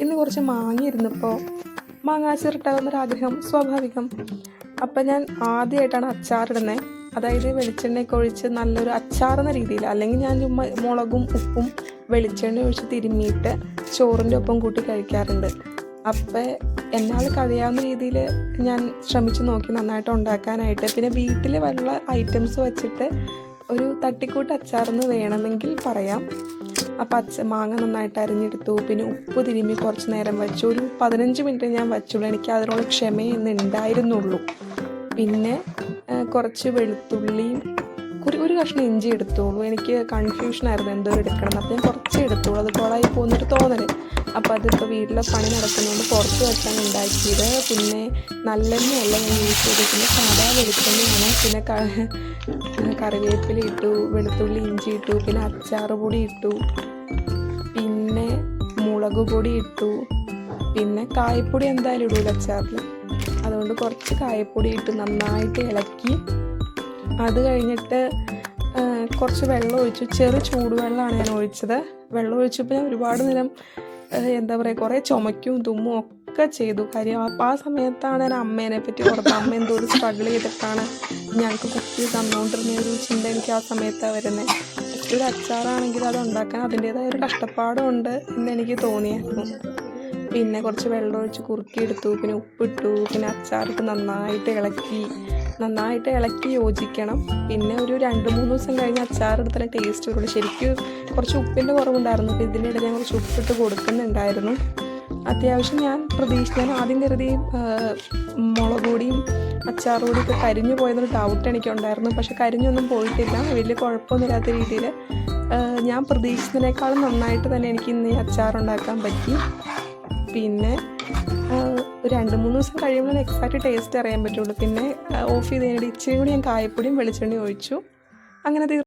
ഇന്ന് കുറച്ച് മാങ്ങയിരുന്നപ്പോൾ മാങ്ങാച്ചാറിട്ടാകുന്നൊരാഗ്രഹം സ്വാഭാവികം. അപ്പം ഞാൻ ആദ്യമായിട്ടാണ് അച്ചാറിടുന്നത്. അതായത് വെളിച്ചെണ്ണയൊക്കെ ഒഴിച്ച് നല്ലൊരു അച്ചാറെന്ന രീതിയിൽ, അല്ലെങ്കിൽ ഞാൻ ചുമ്മാ മുളകും ഉപ്പും വെളിച്ചെണ്ണ ഒഴിച്ച് തിരുമ്മിയിട്ട് ചോറിൻ്റെ ഒപ്പം കൂട്ടി കഴിക്കാറുണ്ട്. അപ്പം എന്നാൽ കഴിയാവുന്ന രീതിയിൽ ഞാൻ ശ്രമിച്ചു നോക്കി നന്നായിട്ട് ഉണ്ടാക്കാനായിട്ട്. പിന്നെ വീട്ടിൽ വല്ല ഐറ്റംസ് വച്ചിട്ട് ഒരു തട്ടിക്കൂട്ട് അച്ചാറെന്ന് വേണമെങ്കിൽ പറയാം. അപ്പം മാങ്ങ നന്നായിട്ട് അരിഞ്ഞെടുത്തു. പിന്നെ ഉപ്പ് തിരുമ്മി കുറച്ച് നേരം വെച്ചു. ഒരു 15 മിനിറ്റ് ഞാൻ വച്ചുള്ളൂ. എനിക്ക് അതിനുള്ള ക്ഷമയൊന്നും ഉണ്ടായിരുന്നുള്ളൂ. പിന്നെ കുറച്ച് വെളുത്തുള്ളിയും ഒരു കഷ്ണം ഇഞ്ചി എടുത്തോളൂ. എനിക്ക് കൺഫ്യൂഷനായിരുന്നു എന്തോ എടുക്കണം. അപ്പം ഞാൻ കുറച്ച് എടുത്തോളൂ. അത് കുളമായി പോകുന്നൊരു തോന്നൽ. അപ്പോൾ അതിപ്പോൾ വീട്ടിലെ പണി നടക്കുന്നതുകൊണ്ട് പുറത്ത് വെച്ചാണ് ഉണ്ടാക്കിയത്. പിന്നെ നല്ലെണ്ണയല്ല ഞാൻ യൂസ് ചെയ്തിരിക്കുന്നത്, സാധാ വെളിച്ചെണ്ണയാണ്. പിന്നെ കറിവേപ്പില ഇട്ടു, വെളുത്തുള്ളി ഇഞ്ചി ഇട്ടു, പിന്നെ അച്ചാർ പൊടി ഇട്ടു, പിന്നെ മുളക് പൊടി ഇട്ടു, പിന്നെ കായപ്പൊടി എന്തായാലും ഇടൂല അച്ചാറിൽ. അതുകൊണ്ട് കുറച്ച് കായപ്പൊടി ഇട്ട് നന്നായിട്ട് ഇളക്കി. അത് കഴിഞ്ഞിട്ട് കുറച്ച് വെള്ളം ഒഴിച്ചു. ചെറു ചൂടുവെള്ളമാണ് ഞാൻ ഒഴിച്ചത്. വെള്ളം ഒഴിച്ചപ്പോൾ ഞാൻ ഒരുപാട് നേരം എന്താ പറയുക, കുറേ ചുമക്കും തുമ്മും ഒക്കെ ചെയ്തു. കാര്യം ആ സമയത്താണ് ഞാൻ അമ്മേനെ പറ്റി ഓർത്തത്. അമ്മ എന്തോ ഒരു സ്ട്രഗിൾ ചെയ്തിട്ടാണ് ഞങ്ങൾക്ക് കുക്ക് തന്നുകൊണ്ടിരുന്ന ഒരു ചിന്ത എനിക്ക് ആ സമയത്താണ് വരുന്നത്. ഒരു അച്ചാറാണെങ്കിൽ അത് ഉണ്ടാക്കാൻ അതിൻ്റേതായ ഒരു കഷ്ടപ്പാടുണ്ട് എന്ന് എനിക്ക് തോന്നിയായിരുന്നു. പിന്നെ കുറച്ച് വെള്ളം ഒഴിച്ച് കുറുക്കിയെടുത്തു. പിന്നെ ഉപ്പിട്ടു. പിന്നെ അച്ചാറിട്ട് നന്നായിട്ട് ഇളക്കി യോജിക്കണം. പിന്നെ ഒരു 2-3 ദിവസം കഴിഞ്ഞ് അച്ചാറെടുത്താലും ടേസ്റ്റ് വരുള്ളൂ. ശരിക്കും കുറച്ച് ഉപ്പിൻ്റെ കുറവുണ്ടായിരുന്നു. അപ്പോൾ ഇതിൻ്റെ ഇടയിൽ ഞാൻ കുറച്ച് ഉപ്പിട്ട് കൊടുക്കുന്നുണ്ടായിരുന്നു. അത്യാവശ്യം ഞാൻ ആദ്യം കരുതി മുളക് പൊടിയും അച്ചാർ പൊടിയൊക്കെ കരിഞ്ഞു പോയെന്നൊരു ഡൗട്ട് എനിക്കുണ്ടായിരുന്നു. പക്ഷെ കരിഞ്ഞൊന്നും പോയിട്ടില്ല. വലിയ കുഴപ്പമൊന്നുമില്ലാത്ത രീതിയിൽ ഞാൻ പ്രതീക്ഷിച്ചതിനേക്കാളും നന്നായിട്ട് തന്നെ എനിക്ക് ഇന്ന് ഈ അച്ചാറുണ്ടാക്കാൻ പറ്റി. പിന്നെ 2-3 ദിവസം കഴിയുമ്പോൾ എക്സാക്റ്റ് ടേസ്റ്റ് അറിയാൻ പറ്റുള്ളൂ. പിന്നെ ഓഫ് ചെയ്ത് കഴിഞ്ഞിട്ട് ഇച്ചിരി കൂടി ഞാൻ കായപ്പൊടിയും വെളിച്ചെണ്ണയും ഒഴിച്ചു. അങ്ങനെ